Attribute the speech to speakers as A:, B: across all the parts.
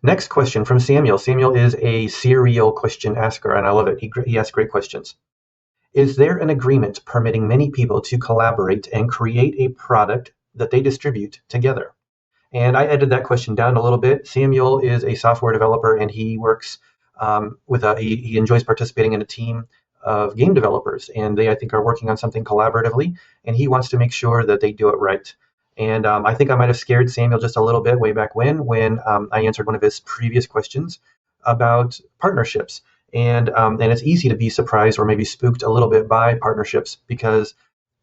A: Next question from Samuel. Samuel is a serial question asker, and I love it. He asks great questions. Is there an agreement permitting many people to collaborate and create a product that they distribute together? And I edited that question down a little bit. Samuel is a software developer, and he works he enjoys participating in a team of game developers, and they, I think, are working on something collaboratively, and he wants to make sure that they do it right. And I think I might have scared Samuel just a little bit way back when I answered one of his previous questions about partnerships. And it's easy to be surprised or maybe spooked a little bit by partnerships, because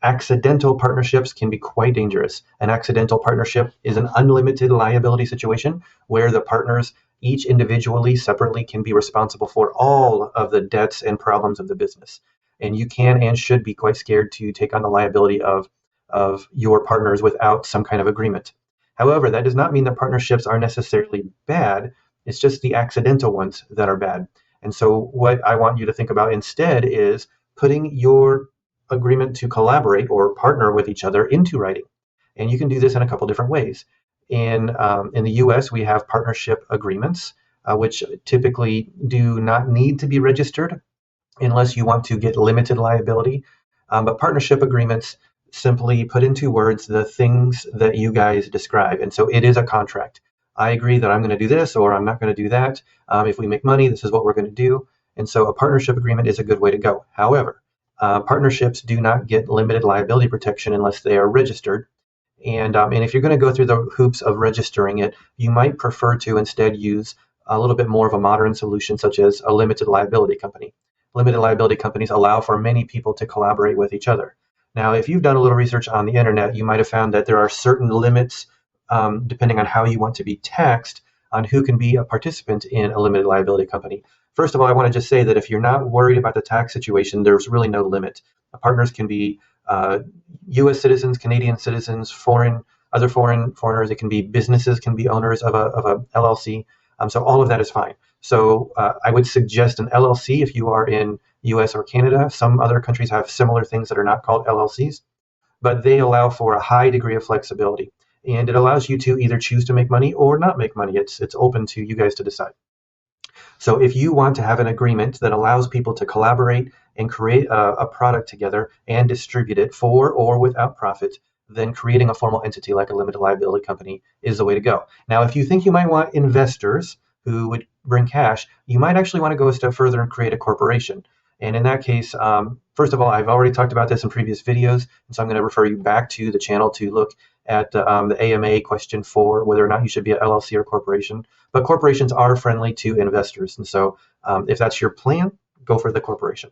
A: accidental partnerships can be quite dangerous. An accidental partnership is an unlimited liability situation where the partners each individually, separately, can be responsible for all of the debts and problems of the business. And you can and should be quite scared to take on the liability of your partners without some kind of agreement. However, that does not mean that partnerships are necessarily bad. It's just the accidental ones that are bad. And so what I want you to think about instead is putting your agreement to collaborate or partner with each other into writing. And you can do this in a couple different ways. In the US, we have partnership agreements, which typically do not need to be registered unless you want to get limited liability. But partnership agreements simply put into words the things that you guys describe. And so it is a contract. I agree that I'm going to do this, or I'm not going to do that. If we make money, this is what we're going to do. And so a partnership agreement is a good way to go. However, partnerships do not get limited liability protection unless they are registered. And if you're going to go through the hoops of registering it, you might prefer to instead use a little bit more of a modern solution, such as a limited liability company. Limited liability companies allow for many people to collaborate with each other. Now, if you've done a little research on the internet, you might have found that there are certain limits, depending on how you want to be taxed, on who can be a participant in a limited liability company. First of all, I want to just say that if you're not worried about the tax situation, there's really no limit. Partners can be U.S. citizens, Canadian citizens, other foreigners. It can be businesses, can be owners of a LLC. So all of that is fine. So I would suggest an LLC if you are in U.S. or Canada. Some other countries have similar things that are not called LLCs, but they allow for a high degree of flexibility. And it allows you to either choose to make money or not make money. It's open to you guys to decide. So if you want to have an agreement that allows people to collaborate and create a product together and distribute it for or without profit, then creating a formal entity like a limited liability company is the way to go. Now, if you think you might want investors who would bring cash, you might actually want to go a step further and create a corporation. And in that case, first of all, I've already talked about this in previous videos, and so I'm going to refer you back to the channel to look at the AMA question for whether or not you should be an LLC or corporation. But corporations are friendly to investors, and so if that's your plan, go for the corporation.